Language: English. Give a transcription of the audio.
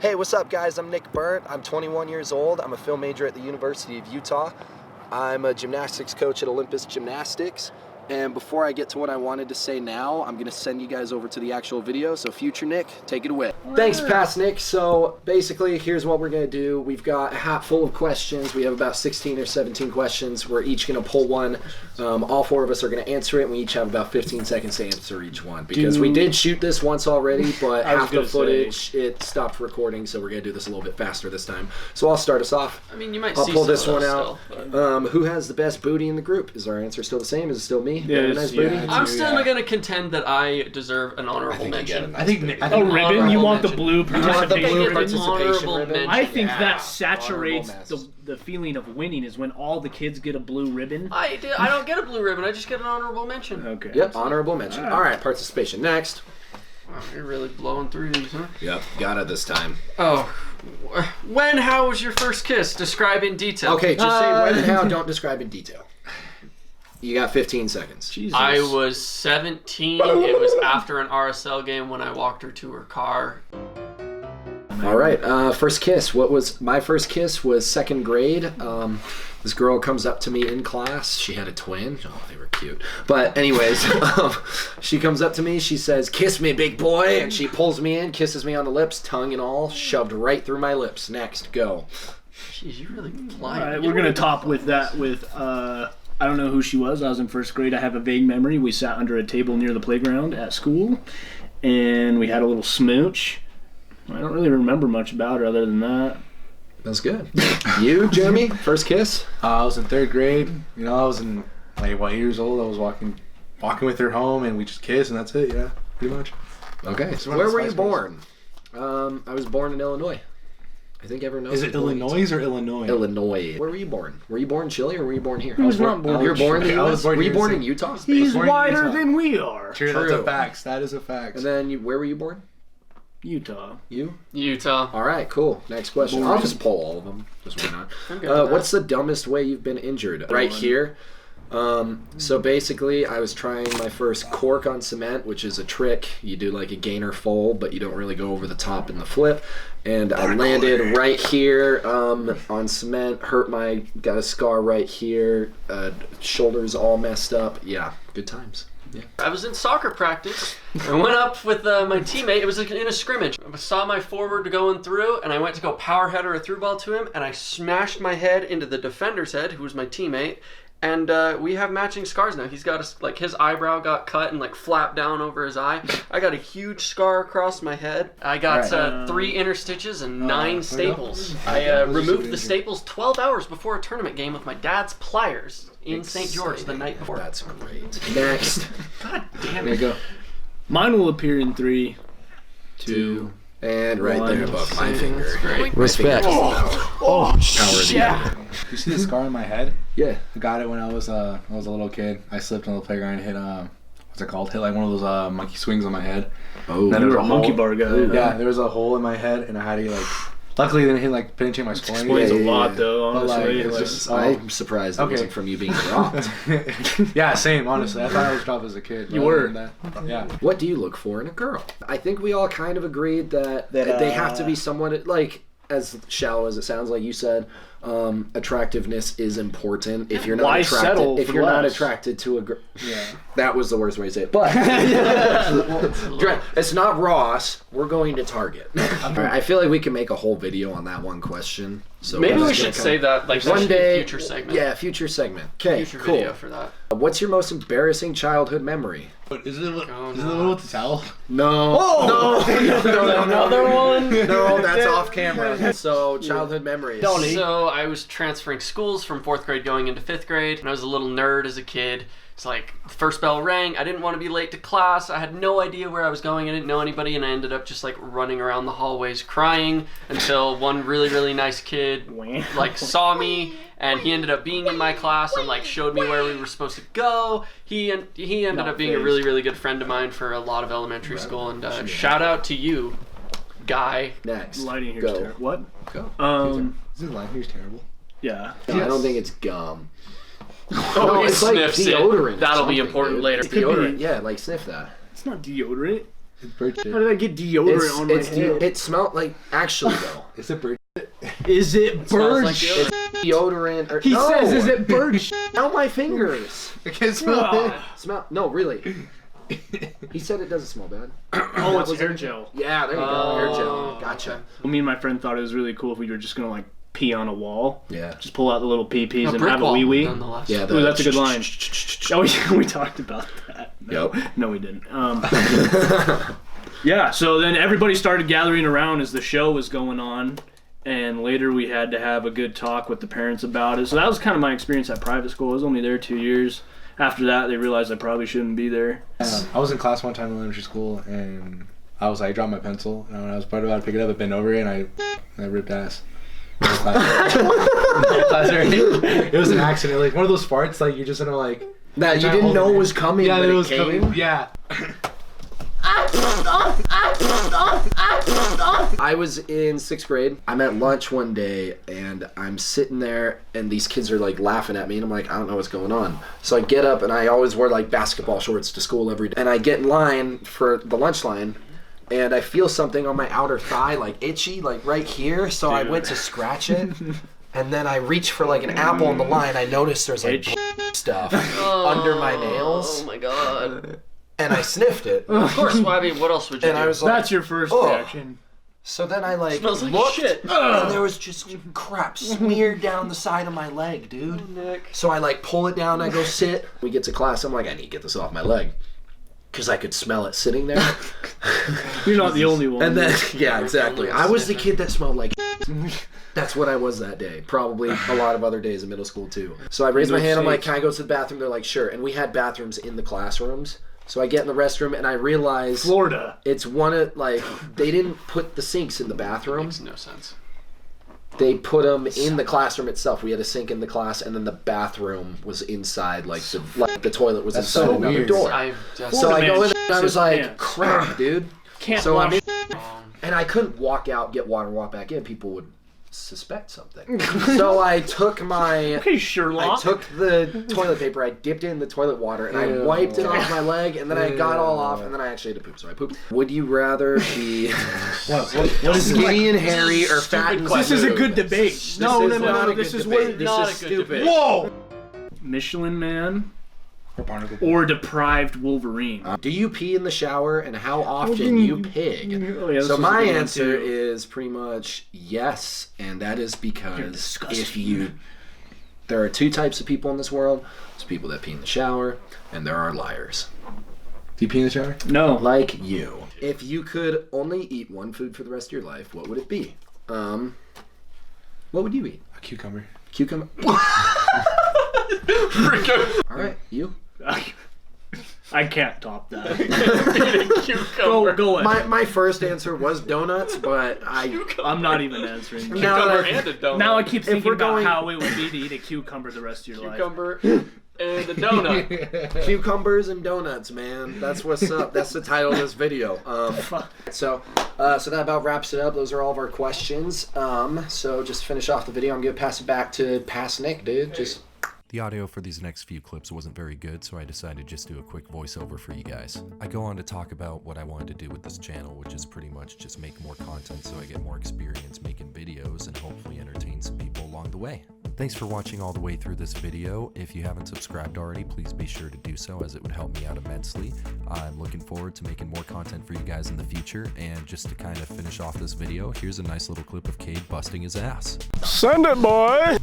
Hey, what's up guys? I'm Nick Burnt. I'm 21 years old. I'm a film major at the University of Utah. I'm a gymnastics coach at Olympus Gymnastics. And before I get to what I wanted to say now, I'm going to send you guys over to the actual video. So future Nick, take it away. Thanks, past Nick. So basically, here's what we're going to do. We've got a hat full of questions. We have about 16 or 17 questions. We're each going to pull one. All four of us are going to answer it. And we each have about 15 seconds to answer each one. Because we did shoot this once already, but half the footage, it stopped recording. So we're going to do this a little bit faster this time. So I'll start us off. I mean, you might I'll see pull this some one of out. those still, Who has the best booty in the group? Is our answer still the same? Is it still me? Yeah, nice booty? I'm still going to contend that I deserve an honorable mention. I think a ribbon? You want the blue You want the blue participation ribbon? participation Honorable ribbon? mention. I think Yeah. that saturates Honorable the feeling of winning is when all the kids get a blue ribbon. I don't get a blue ribbon. I just get an honorable mention. Okay. Yep, honorable mention. All right, participation. Next. Wow, you're really blowing through these, huh? Yep, got it this time. Oh. How was your first kiss? Describe in detail. Okay, just say when and how, don't describe in detail. You got 15 seconds. Jesus. I was 17. It was after an RSL game when I walked her to her car. All right, first kiss. My first kiss was second grade. This girl comes up to me in class. She had a twin. Oh, they were cute. But anyways, she comes up to me. She says, "Kiss me, big boy." And she pulls me in, kisses me on the lips, tongue and all, shoved right through my lips. Next, go. Jeez, you really All flying. right, we're gonna top with that with I don't know who she was. I was in first grade. I have a vague memory. We sat under a table near the playground at school, and we had a little smooch. I don't really remember much about her other than that. That's good. You, Jeremy, first kiss? I was in third grade. You know, I was in like 8 years old. I was walking with her home, and we just kissed, and that's it. Yeah, pretty much. Okay. So Where were you born? I was born in Illinois. I think everyone knows. Is it Illinois or Illinois? Illinois. Where were you born? Were you born in Chile or were you born here? He was not born. You were born in the I was US? born Were you here, born so- in Utah? He's born in wider Utah. than we are. True, that's a True. fact. That is a fact. And then where were you born? Utah. You? Utah. All right, cool. Next question. I'll just pull all of them. Just why not? I'm good with that. What's the dumbest way you've been injured? Right here. So basically, I was trying my first cork on cement, which is a trick. You do like a gainer fold, but you don't really go over the top in the flip. And I landed right here on cement, got a scar right here, shoulders all messed up. Yeah, good times. Yeah. I was in soccer practice. I went up with my teammate. It was like in a scrimmage. I saw my forward going through, and I went to go power header a through ball to him, and I smashed my head into the defender's head, who was my teammate. And we have matching scars now. He's got his eyebrow got cut and like flapped down over his eye. I got a huge scar across my head. I got 3 inner stitches and 9 staples. I removed the staples 12 hours before a tournament game with my dad's pliers in St. George the night before. That's great. Next. God damn There it. you go. Mine will appear in 3, 2. And right One. there above my finger. Great. Respect. Oh, Yeah. You see the scar on my head? Yeah. I got it when I was a little kid. I slipped on the playground and hit what's it called? Hit like one of those monkey swings on my head. Oh. Then you there were was a monkey hole. bar guy. Yeah, there was a hole in my head, and I had to like. Luckily, it didn't change my scoring. Explains a Yeah, lot yeah. though, But, like, honestly. it's Like, just- I'm surprised it Okay. wasn't from you being dropped. Yeah, same. Honestly, I thought I was dropped as a kid. You but were. other than that, yeah. What do you look for in a girl? I think we all kind of agreed that they have to be somewhat, like, as shallow as it sounds, like you said, attractiveness is important. If you're not Why attracted, settle if for you're not less? attracted to a girl, Yeah. that was the worst way to say it. But it's not Ross. We're going to Target. All right, I feel like we can make a whole video on that one question. So Maybe we're we just should gonna save that like one day. future segment. Yeah, future segment. Okay, Future cool. video for that. What's your most embarrassing childhood memory? Is it? Oh, Is it no. the one with the towel? No. No. Another one? No, that's off camera. So, childhood memories. So I was transferring schools from 4th grade going into 5th grade, and I was a little nerd as a kid. It's like, the first bell rang, I didn't want to be late to class, I had no idea where I was going, I didn't know anybody, and I ended up just like running around the hallways crying until one really, really nice kid like saw me, and he ended up being in my class and like showed me where we were supposed to go. He ended up being a really, really good friend of mine for a lot of elementary school, and shout out to you, guy. Next. lighting here's Go. terrible. What? Go. Isn't line here's terrible? Yeah. No, I don't think it's gum. Oh, No, he it's like sniffs deodorant. it. That'll be something, important dude. later. It's deodorant. Yeah, like sniff that. It's not deodorant. It's bird shit. How did I get deodorant on my head? It smelled like, actually though. Is it bird? Is it Smells bird like shit? Deodorant. Or, He no. says, is it bird shit? Smell my fingers. I can't smell it. Smell. No, really. He said it doesn't smell bad. Oh, it's hair gel. Yeah, there you go. Hair gel. Oh, Gotcha. Well, me and my friend thought it was really cool if we were just gonna like pee on a wall. Yeah. Just pull out the little pee-pees and brick have a wall, wee-wee. nonetheless. Yeah. Ooh, that's a good line. Oh, yeah, we talked about that. Yep. No, we didn't. Yeah, so then everybody started gathering around as the show was going on, and later we had to have a good talk with the parents about it. So that was kind of my experience at private school. I was only there 2 years. After that, they realized I probably shouldn't be there. I was in class one time in elementary school, and I dropped my pencil, and when I was about to pick it up, I bent over it, and I ripped ass. It was an accident, like one of those farts, like you're just gonna like That you didn't know was coming. yeah, when it was came. coming. Yeah. I was in 6th grade. I'm at lunch one day and I'm sitting there and these kids are like laughing at me and I'm like, I don't know what's going on. So I get up and I always wear like basketball shorts to school every day. And I get in line for the lunch line and I feel something on my outer thigh like itchy, like right here. So I went to scratch it. And then I reach for like an apple on the line. I noticed there's like stuff under my nails. Oh my god. And I sniffed it. Of course, well, I mean, what else would you And do? I was like, That's your first oh. reaction. So then I like Smells like looked, shit. and there was just crap smeared down the side of my leg, dude. Nick. So I like pull it down, I go sit. We get to class, I'm like, I need to get this off my leg. Because I could smell it sitting there. You're not the only one. And then, yeah, exactly. I was the kid that smelled like That's what I was that day. Probably a lot of other days in middle school too. So I raised my hand, I'm like, can I go to the bathroom? They're like, sure. And we had bathrooms in the classrooms. So I get in the restroom and I realize Florida. it's one of, like, they didn't put the sinks in the bathroom. Makes no sense. They put them in the classroom itself. We had a sink in the class, and then the bathroom was inside, like the toilet was inside so another weird. door. I've just So I Florida go man in and I was like, pants. crap, dude. Can't So wash. and I couldn't walk out, get water, and walk back in. People would suspect something. So I took my... Okay, Sherlock. I took the toilet paper, I dipped it in the toilet water, and I wiped it off my leg, and then I got all off, and then I actually had to poop, so I pooped. Would you rather be What is skinny and hairy or fat and This is a smooth? good debate. No. This is what. not is a good stupid. debate. Whoa! Michelin Man or barnacle? or deprived Wolverine? Do you pee in the shower, and how often you pig? Oh, yeah, this So was a my good one, answer too. is pretty much yes, and that is because disgusting. if you... There are two types of people in this world. There's people that pee in the shower, and there are liars. Do you pee in the shower? No. Like you. If you could only eat one food for the rest of your life, what would it be? What would you eat? A cucumber. Cucumber? Alright, you? I can't top that. Cucumber. Go ahead. My first answer was donuts, but I'm not even answering. Now Cucumber that I- and a donut. Now I keep thinking we're about going- how it would be to eat a cucumber the rest of your life. Cucumber and a donut. Cucumbers and donuts, man. That's what's up. That's the title of this video. So that about wraps it up. Those are all of our questions. So just to finish off the video, I'm gonna pass it back to Past Nick, dude. Just The audio for these next few clips wasn't very good, so I decided to just do a quick voiceover for you guys. I go on to talk about what I wanted to do with this channel, which is pretty much just make more content so I get more experience making videos and hopefully entertain some people along the way. Thanks for watching all the way through this video. If you haven't subscribed already, please be sure to do so, as it would help me out immensely. I'm looking forward to making more content for you guys in the future, and just to kind of finish off this video, here's a nice little clip of Cade busting his ass. Send it, boy!